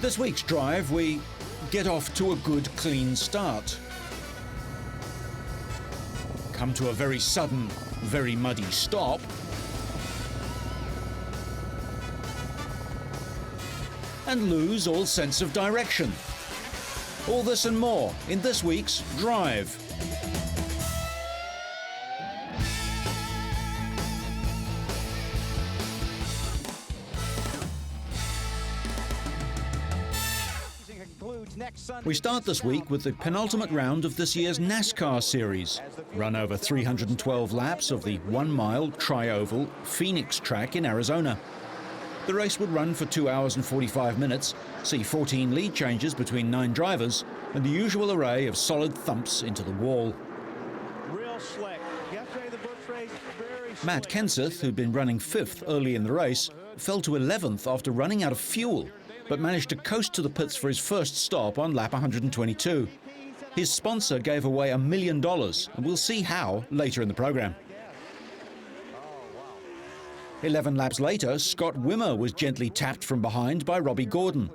In this week's drive, we get off to a good, clean start. Come to a very sudden, very muddy stop. And lose all sense of direction. All this and more in this week's Drive. We start this week with the penultimate round of this year's NASCAR series, run over 312 laps of the 1-mile tri-oval Phoenix track in Arizona. The race would run for 2 hours and 45 minutes, see 14 lead changes between 9 drivers, and the usual array of solid thumps into the wall. Real slick. Yesterday the Busch race, very slick. Matt Kenseth, who'd been running 5th early in the race, fell to 11th after running out of fuel, but managed to coast to the pits for his first stop on lap 122. His sponsor gave away $1 million, and we'll see how later in the program. 11 laps later, Scott Wimmer was gently tapped from behind by Robbie Gordon.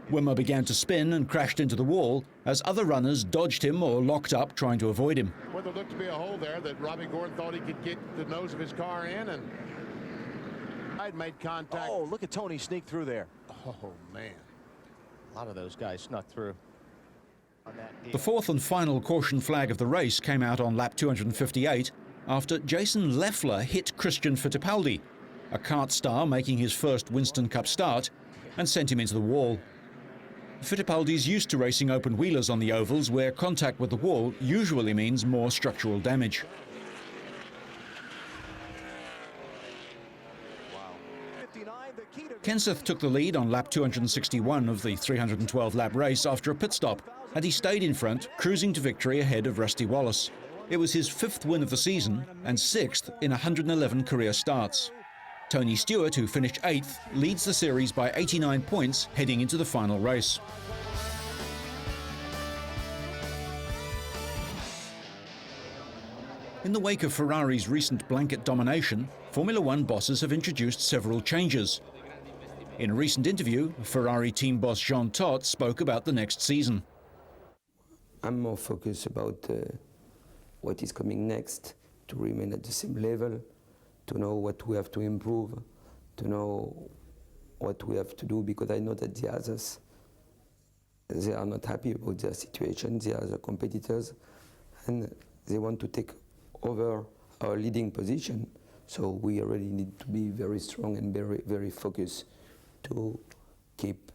Wimmer began to spin and crashed into the wall as other runners dodged him or locked up trying to avoid him. Well, there looked to be a hole there that Robbie Gordon thought he could get the nose of his car in, and I'd made contact. Oh, look at Tony sneak through there. Oh, man. A lot of those guys snuck through. The fourth and final caution flag of the race came out on lap 258 after Jason Leffler hit Christian Fittipaldi, a kart star making his first Winston Cup start, and sent him into the wall. Fittipaldi's used to racing open wheelers on the ovals where contact with the wall usually means more structural damage. Kenseth took the lead on lap 261 of the 312-lap race after a pit stop, and he stayed in front, cruising to victory ahead of Rusty Wallace. It was his 5th win of the season and 6th in 111 career starts. Tony Stewart, who finished 8th, leads the series by 89 points heading into the final race. In the wake of Ferrari's recent blanket domination, Formula One bosses have introduced several changes. In a recent interview, Ferrari team boss Jean Todt spoke about the next season. I'm more focused about what is coming next, to remain at the same level, to know what we have to improve, to know what we have to do, because I know that the others, they are not happy about their situation, they are the competitors, and they want to take over our leading position. So we really need to be very strong and very, very focused to keep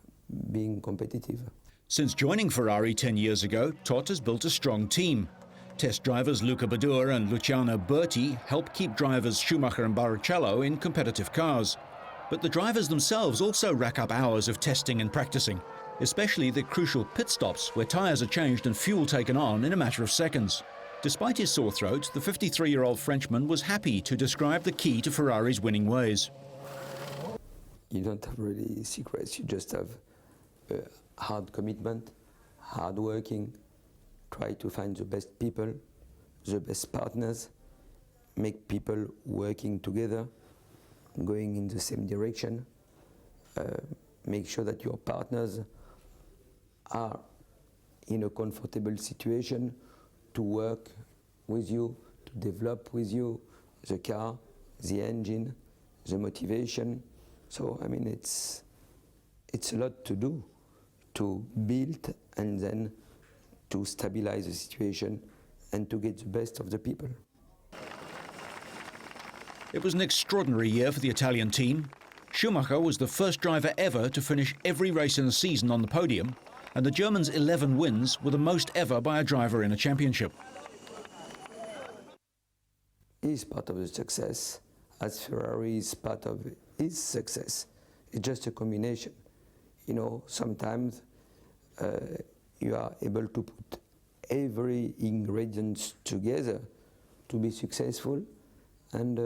being competitive. Since joining Ferrari 10 years ago, Todt has built a strong team. Test drivers Luca Badour and Luciano Berti help keep drivers Schumacher and Barrichello in competitive cars. But the drivers themselves also rack up hours of testing and practicing, especially the crucial pit stops where tyres are changed and fuel taken on in a matter of seconds. Despite his sore throat, the 53-year-old Frenchman was happy to describe the key to Ferrari's winning ways. You don't have really secrets, you just have hard commitment, hard working, try to find the best people, the best partners, make people working together, going in the same direction, make sure that your partners are in a comfortable situation to work with you, to develop with you the car, the engine, the motivation. So, I mean, it's a lot to do, to build and then to stabilize the situation and to get the best of the people. It was an extraordinary year for the Italian team. Schumacher was the first driver ever to finish every race in the season on the podium, and the German's 11 wins were the most ever by a driver in a championship. He's part of the success, as Ferrari is part of his success. It's just a combination. You know, sometimes you are able to put every ingredient together to be successful, and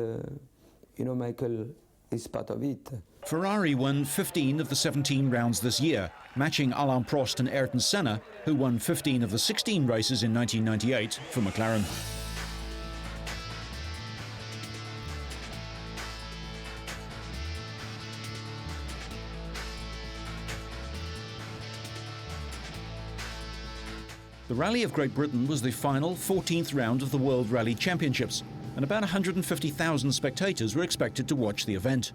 you know, Michael is part of it. Ferrari won 15 of the 17 rounds this year, matching Alain Prost and Ayrton Senna, who won 15 of the 16 races in 1998 for McLaren. The Rally of Great Britain was the final 14th round of the World Rally Championships, and about 150,000 spectators were expected to watch the event.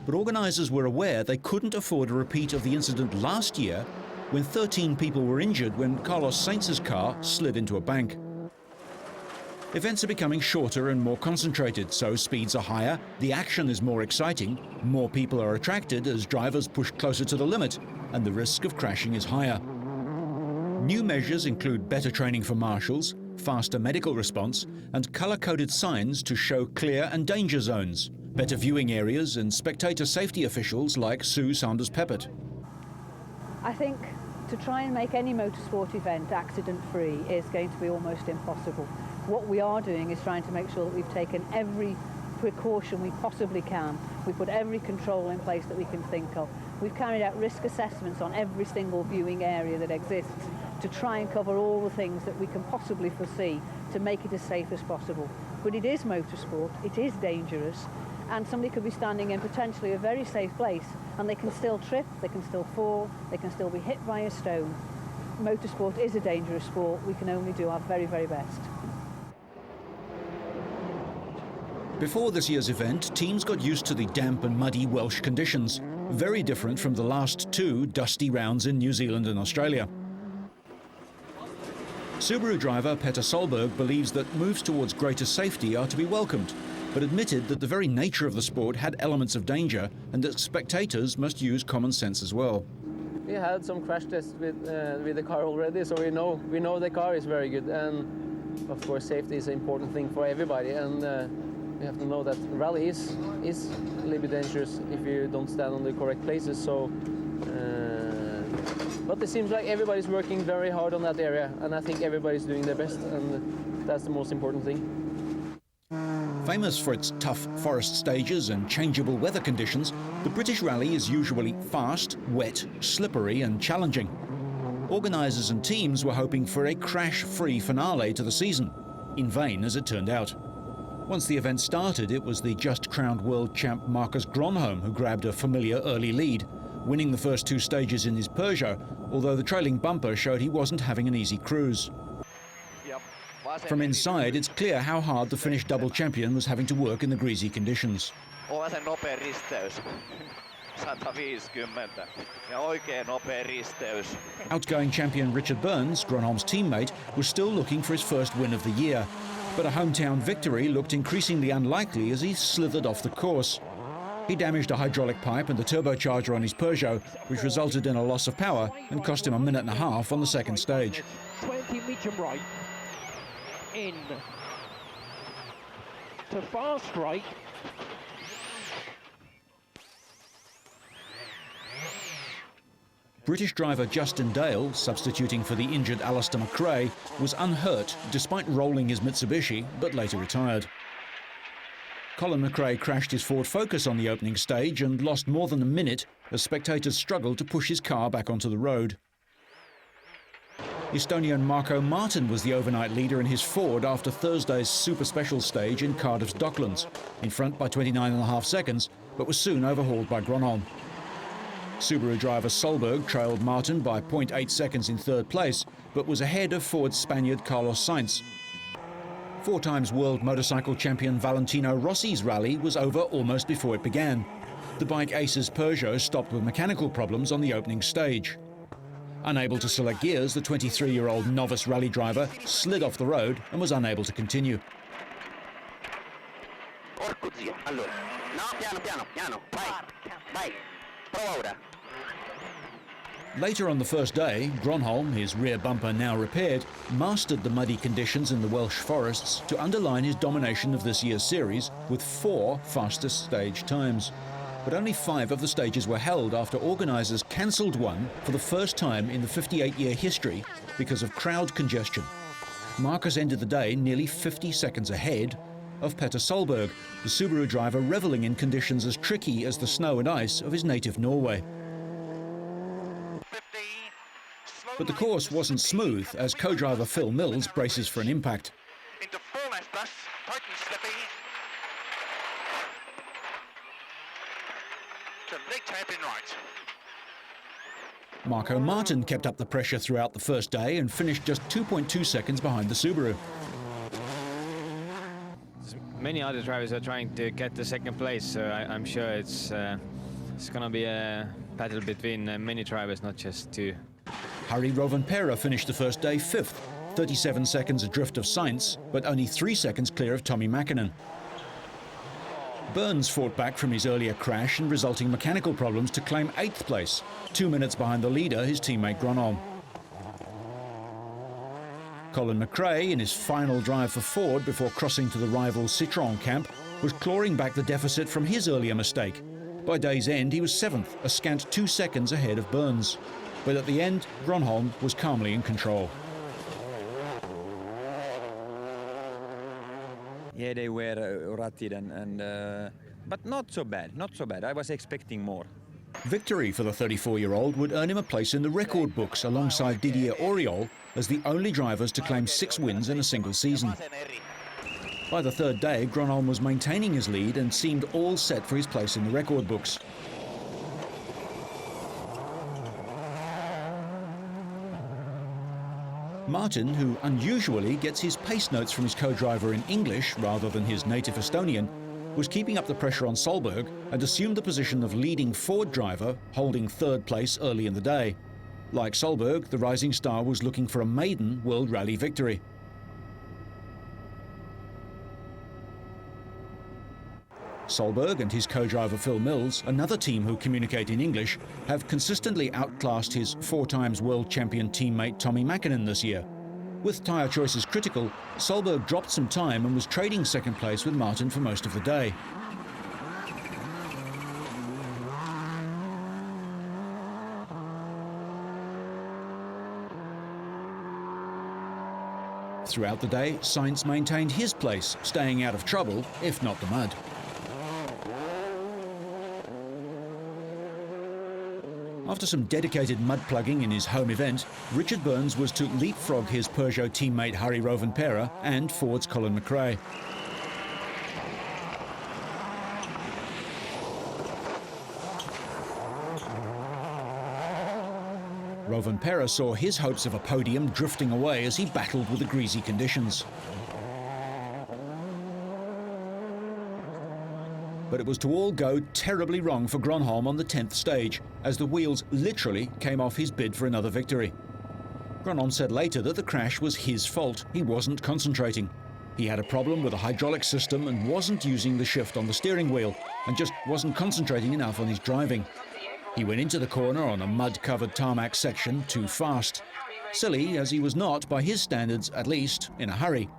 But organisers were aware they couldn't afford a repeat of the incident last year when 13 people were injured when Carlos Sainz's car slid into a bank. Events are becoming shorter and more concentrated, so speeds are higher, the action is more exciting, more people are attracted as drivers push closer to the limit, and the risk of crashing is higher. New measures include better training for marshals, faster medical response, and colour-coded signs to show clear and danger zones, better viewing areas, and spectator safety officials like Sue Sanders-Peppert. I think to try and make any motorsport event accident-free is going to be almost impossible. What we are doing is trying to make sure that we've taken every precaution we possibly can. We put every control in place that we can think of. We've carried out risk assessments on every single viewing area that exists to try and cover all the things that we can possibly foresee to make it as safe as possible. But it is motorsport, it is dangerous, and somebody could be standing in potentially a very safe place and they can still trip, they can still fall, they can still be hit by a stone. Motorsport is a dangerous sport. We can only do our very, very best. Before this year's event, teams got used to the damp and muddy Welsh conditions, very different from the last two dusty rounds in New Zealand and Australia. Subaru driver Peter Solberg believes that moves towards greater safety are to be welcomed, but admitted that the very nature of the sport had elements of danger and that spectators must use common sense as well. We had some crash tests with the car already, so we know the car is very good, and of course safety is an important thing for everybody, and we have to know that rally is a little bit dangerous if you don't stand on the correct places. So, but it seems like everybody's working very hard on that area, and I think everybody's doing their best, and that's the most important thing. Famous for its tough forest stages and changeable weather conditions, the British Rally is usually fast, wet, slippery and challenging. Organisers and teams were hoping for a crash-free finale to the season. In vain, as it turned out. Once the event started, it was the just-crowned world champ Marcus Grönholm who grabbed a familiar early lead, winning the first two stages in his Peugeot, although the trailing bumper showed he wasn't having an easy cruise. From inside, it's clear how hard the Finnish double champion was having to work in the greasy conditions. Outgoing champion Richard Burns, Grönholm's teammate, was still looking for his first win of the year, but a hometown victory looked increasingly unlikely as he slithered off the course. He damaged a hydraulic pipe and the turbocharger on his Peugeot, which resulted in a loss of power and cost him a minute and a half on the second stage. 20 medium right, in, to fast right, British driver Justin Dale, substituting for the injured Alistair McRae, was unhurt despite rolling his Mitsubishi, but later retired. Colin McRae crashed his Ford Focus on the opening stage and lost more than a minute as spectators struggled to push his car back onto the road. Estonian Marko Martin was the overnight leader in his Ford after Thursday's super special stage in Cardiff's Docklands, in front by 29.5 seconds, but was soon overhauled by Grönholm. Subaru driver Solberg trailed Martin by 0.8 seconds in third place, but was ahead of Ford Spaniard Carlos Sainz. Four times world motorcycle champion Valentino Rossi's rally was over almost before it began. The bike ace's Peugeot stopped with mechanical problems on the opening stage. Unable to select gears, the 23-year-old novice rally driver slid off the road and was unable to continue. Later on the first day, Grönholm, his rear bumper now repaired, mastered the muddy conditions in the Welsh forests to underline his domination of this year's series with 4 fastest stage times. But only 5 of the stages were held after organisers cancelled one for the first time in the 58-year history because of crowd congestion. Marcus ended the day nearly 50 seconds ahead of Peter Solberg, the Subaru driver revelling in conditions as tricky as the snow and ice of his native Norway. But the course wasn't smooth as co-driver Phil Mills braces for an impact. Into 4 left plus, tight and slippy. The big hairpin right. Marco Martin kept up the pressure throughout the first day and finished just 2.2 seconds behind the Subaru. Many other drivers are trying to get the second place, so I'm sure it's going to be a battle between many drivers, not just two. Harry Rovanperä finished the first day 5th, 37 seconds adrift of Sainz, but only 3 seconds clear of Tommi Mäkinen. Burns fought back from his earlier crash and resulting mechanical problems to claim 8th place, 2 minutes behind the leader, his teammate Grönholm. Colin McRae, in his final drive for Ford before crossing to the rival Citroën camp, was clawing back the deficit from his earlier mistake. By day's end, he was 7th, a scant 2 seconds ahead of Burns. But at the end, Grönholm was calmly in control. Yeah, they were rutted but not so bad, not so bad. I was expecting more. Victory for the 34-year-old would earn him a place in the record books alongside Didier Auriol as the only drivers to claim 6 wins in a single season. By the third day, Grönholm was maintaining his lead and seemed all set for his place in the record books. Martin, who unusually gets his pace notes from his co-driver in English rather than his native Estonian, was keeping up the pressure on Solberg and assumed the position of leading Ford driver, holding 3rd place early in the day. Like Solberg, the rising star was looking for a maiden World Rally victory. Solberg and his co-driver Phil Mills, another team who communicate in English, have consistently outclassed his 4-times world champion teammate Tommi Mäkinen this year. With tyre choices critical, Solberg dropped some time and was trading second place with Martin for most of the day. Throughout the day, Sainz maintained his place, staying out of trouble, if not the mud. After some dedicated mud plugging in his home event, Richard Burns was to leapfrog his Peugeot teammate Harry Rovanperä and Ford's Colin McRae. Rovanperä saw his hopes of a podium drifting away as he battled with the greasy conditions. But it was to all go terribly wrong for Grönholm on the 10th stage, as the wheels literally came off his bid for another victory. Grönholm said later that the crash was his fault. He wasn't concentrating. He had a problem with the hydraulic system and wasn't using the shift on the steering wheel, and just wasn't concentrating enough on his driving. He went into the corner on a mud-covered tarmac section too fast. Silly, as he was not, by his standards at least, in a hurry.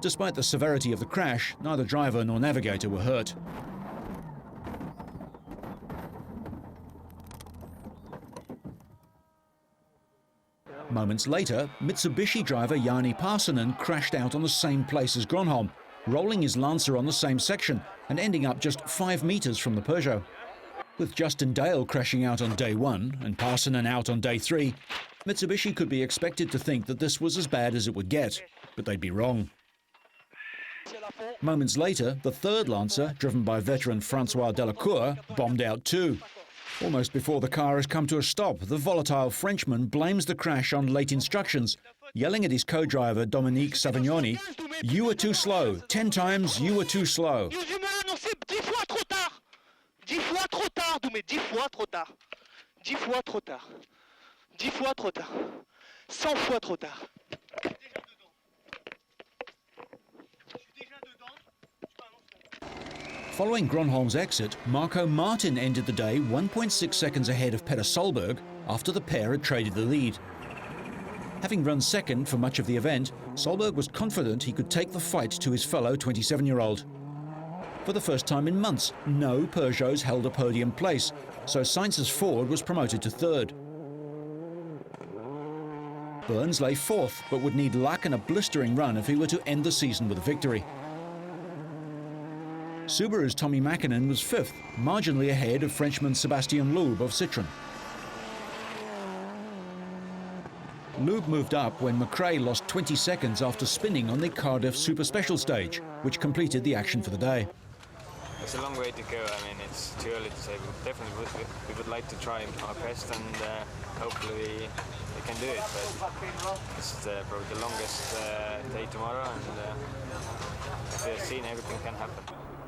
Despite the severity of the crash, neither driver nor navigator were hurt. Moments later, Mitsubishi driver Jani Parsonen crashed out on the same place as Grönholm, rolling his Lancer on the same section and ending up just 5 meters from the Peugeot. With Justin Dale crashing out on day 1 and Parsonen out on day 3, Mitsubishi could be expected to think that this was as bad as it would get, but they'd be wrong. Moments later, the third Lancer, driven by veteran Francois Delacour, bombed out too. Almost before the car has come to a stop, the volatile Frenchman blames the crash on late instructions, yelling at his co-driver Dominique Savignoni, "You were too slow. 10 times you were too slow." 10 fois trop tard, Doumé, 10 fois trop tard. 10 fois trop tard. 10 fois trop tard. 100 fois trop tard. Following Grönholm's exit, Marco Martin ended the day 1.6 seconds ahead of Petter Solberg after the pair had traded the lead. Having run second for much of the event, Solberg was confident he could take the fight to his fellow 27-year-old. For the first time in months, no Peugeots held a podium place, so Sainz's Ford was promoted to third. Burns lay fourth, but would need luck and a blistering run if he were to end the season with a victory. Subaru's Tommi Mäkinen was fifth, marginally ahead of Frenchman Sébastien Loeb of Citroën. Loeb moved up when McRae lost 20 seconds after spinning on the Cardiff Super Special stage, which completed the action for the day. It's a long way to go. I mean, it's too early to say. But definitely, we would like to try our best, and hopefully we can do it. But it's probably the longest day tomorrow, and as we have seen, everything can happen.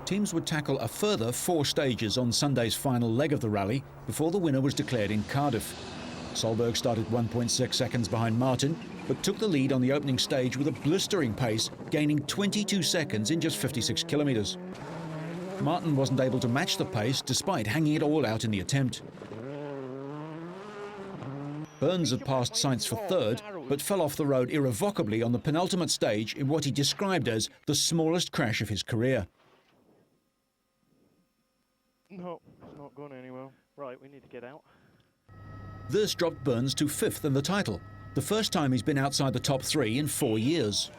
Teams would tackle a further 4 stages on Sunday's final leg of the rally before the winner was declared in Cardiff. Solberg started 1.6 seconds behind Martin, but took the lead on the opening stage with a blistering pace, gaining 22 seconds in just 56 kilometres. Martin wasn't able to match the pace despite hanging it all out in the attempt. Burns had passed Sainz for third, but fell off the road irrevocably on the penultimate stage in what he described as the smallest crash of his career. No, it's not going anywhere. Right, we need to get out. This dropped Burns to 5th in the title, the first time he's been outside the top 3 in 4 years.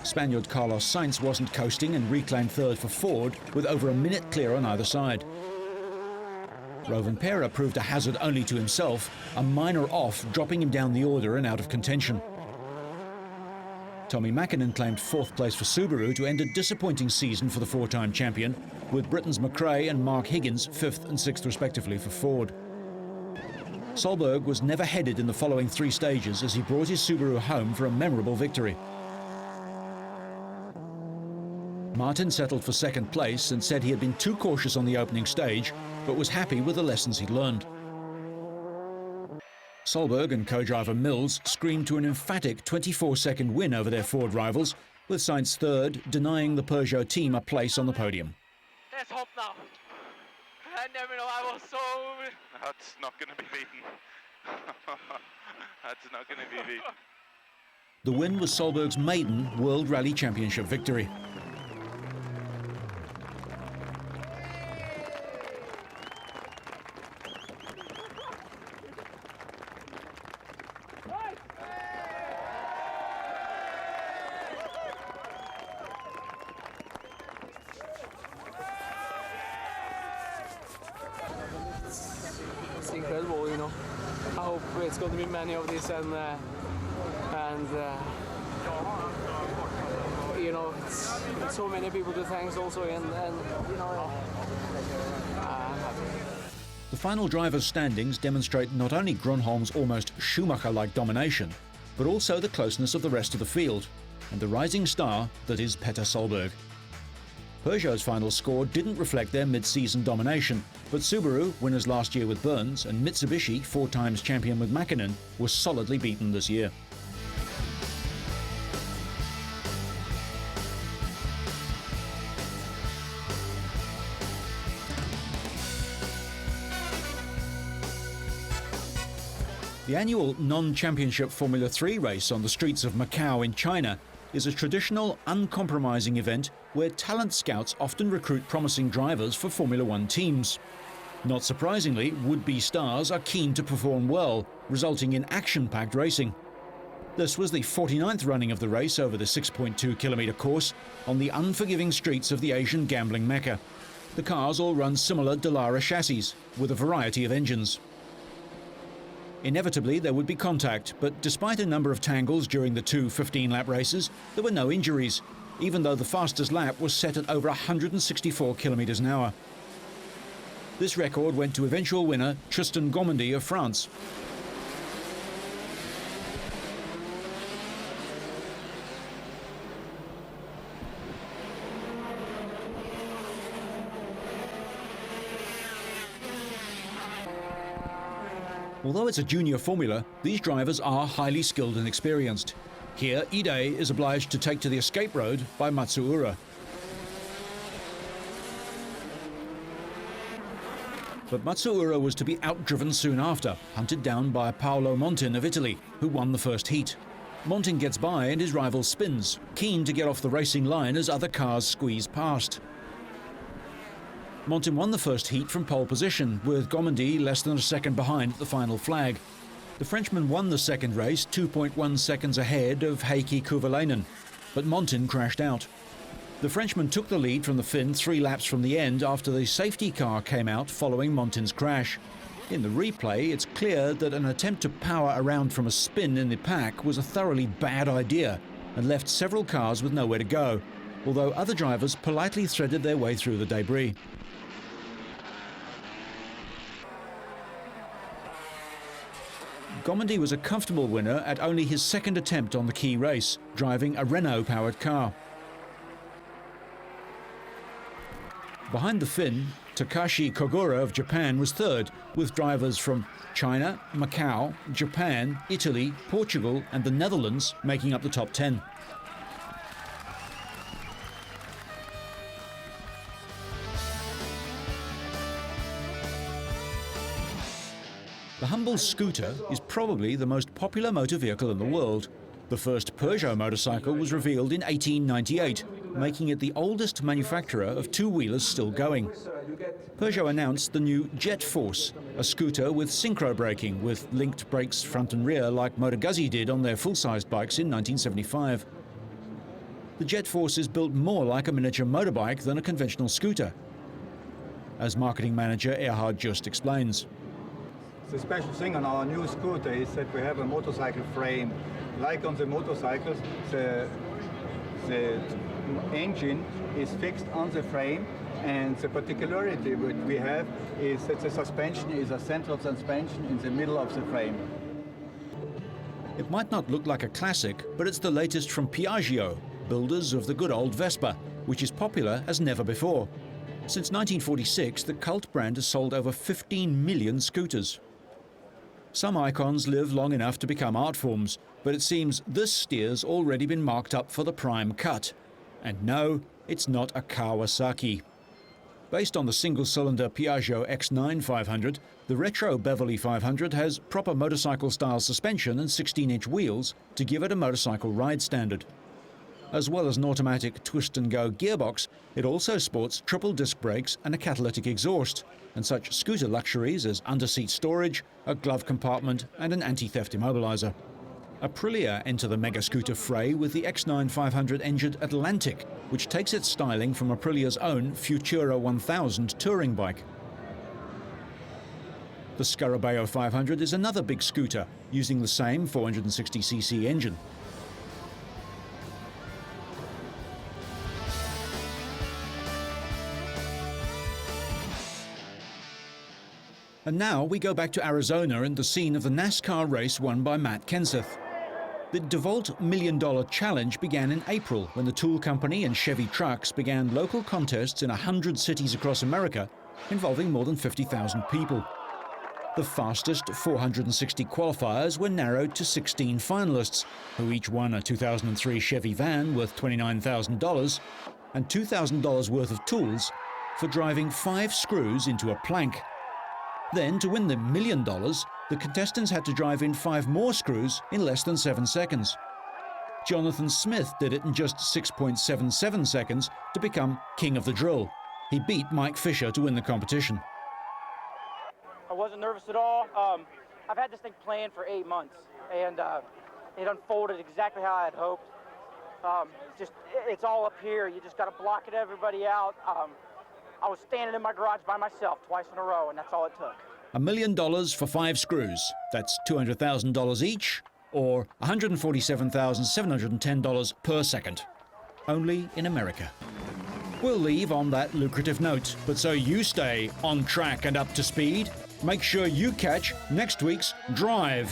Spaniard Carlos Sainz wasn't coasting and reclaimed third for Ford with over a minute clear on either side. Rovanperä proved a hazard only to himself, a minor off dropping him down the order and out of contention. Tommi Mäkinen claimed 4th place for Subaru to end a disappointing season for the 4-time champion, with Britain's McRae and Mark Higgins 5th and 6th respectively for Ford. Solberg was never headed in the following 3 stages as he brought his Subaru home for a memorable victory. Martin settled for 2nd place and said he had been too cautious on the opening stage, but was happy with the lessons he'd learned. Solberg and co-driver Mills screamed to an emphatic 24-second win over their Ford rivals, with Sainz 3rd, denying the Peugeot team a place on the podium. Let's hope now. I never know, I was so... That's not going to be beaten. That's not going to be beaten. The win was Solberg's maiden World Rally Championship victory. It's incredible, you know. I hope it's going to be many of these, and you know, it's so many people to thank also, and you know, I'm happy. The final drivers' standings demonstrate not only Grönholm's almost Schumacher-like domination, but also the closeness of the rest of the field, and the rising star that is Petter Solberg. Peugeot's final score didn't reflect their mid-season domination, but Subaru, winners last year with Burns, and Mitsubishi, 4 times champion with Mäkinen, were solidly beaten this year. The annual non-championship Formula 3 race on the streets of Macau in China is a traditional, uncompromising event where talent scouts often recruit promising drivers for Formula 1 teams. Not surprisingly, would-be stars are keen to perform well, resulting in action-packed racing. This was the 49th running of the race over the 6.2-kilometre course on the unforgiving streets of the Asian gambling mecca. The cars all run similar Dallara chassis, with a variety of engines. Inevitably, there would be contact, but despite a number of tangles during the 2 15-lap races, there were no injuries, even though the fastest lap was set at over 164 kilometres an hour. This record went to eventual winner Tristan Gomendy of France. Although it's a junior formula, these drivers are highly skilled and experienced. Here, Ide is obliged to take to the escape road by Matsuura. But Matsuura was to be outdriven soon after, hunted down by Paolo Montin of Italy, who won the first heat. Montin gets by and his rival spins, keen to get off the racing line as other cars squeeze past. Montin won the first heat from pole position, with Gomendy less than a second behind at the final flag. The Frenchman won the second race 2.1 seconds ahead of Heikki Kovalainen, but Montin crashed out. The Frenchman took the lead from the Finn 3 laps from the end after the safety car came out following Montin's crash. In the replay, it's clear that an attempt to power around from a spin in the pack was a thoroughly bad idea and left several cars with nowhere to go. although other drivers politely threaded their way through the debris. Gomendy was a comfortable winner at only his second attempt on the key race, driving a Renault-powered car. Behind the Finn, Takashi Kogura of Japan was third, with drivers from China, Macau, Japan, Italy, Portugal and the Netherlands making up the top 10. The humble scooter is probably the most popular motor vehicle in the world. The first Peugeot motorcycle was revealed in 1898, making it the oldest manufacturer of two-wheelers still going. Peugeot announced the new Jet Force, a scooter with synchro braking, with linked brakes front and rear like Motor Guzzi did on their full-sized bikes in 1975. The Jet Force is built more like a miniature motorbike than a conventional scooter, as marketing manager Erhard Just explains. The special thing on our new scooter is that we have a motorcycle frame. Like on the motorcycles, the engine is fixed on the frame, and the particularity that we have is that the suspension is a central suspension in the middle of the frame. It might not look like a classic, but it's the latest from Piaggio, builders of the good old Vespa, which is popular as never before. Since 1946, the cult brand has sold over 15 million scooters. Some icons live long enough to become art forms, but it seems this steer's already been marked up for the prime cut. And no, it's not a Kawasaki. Based on the single-cylinder Piaggio X9 500, the retro Beverly 500 has proper motorcycle-style suspension and 16-inch wheels to give it a motorcycle ride standard. As well as an automatic twist-and-go gearbox, it also sports triple disc brakes and a catalytic exhaust, and such scooter luxuries as under-seat storage, a glove compartment and an anti-theft immobilizer. Aprilia enter the mega scooter fray with the X9 500 engined Atlantic, which takes its styling from Aprilia's own Futura 1000 touring bike. The Scarabeo 500 is another big scooter, using the same 460cc engine. And now we go back to Arizona and the scene of the NASCAR race won by Matt Kenseth. The DeVault $1 Million Challenge began in April when the Tool Company and Chevy Trucks began local contests in 100 cities across America, involving more than 50,000 people. The fastest 460 qualifiers were narrowed to 16 finalists, who each won a 2003 Chevy van worth $29,000 and $2,000 worth of tools for driving 5 screws into a plank. Then, to win the $1 million, the contestants had to drive in 5 more screws in less than 7 seconds. Jonathan Smith did it in just 6.77 seconds to become king of the drill. He beat Mike Fisher to win the competition. I wasn't nervous at all. I've had this thing planned for 8 months, and it unfolded exactly how I had hoped. It's all up here. You just got to block it everybody out. I was standing in my garage by myself twice in a row, and that's all it took. $1 million for 5 screws. That's $200,000 each, or $147,710 per second. Only in America. We'll leave on that lucrative note, but so you stay on track and up to speed, make sure you catch next week's Drive.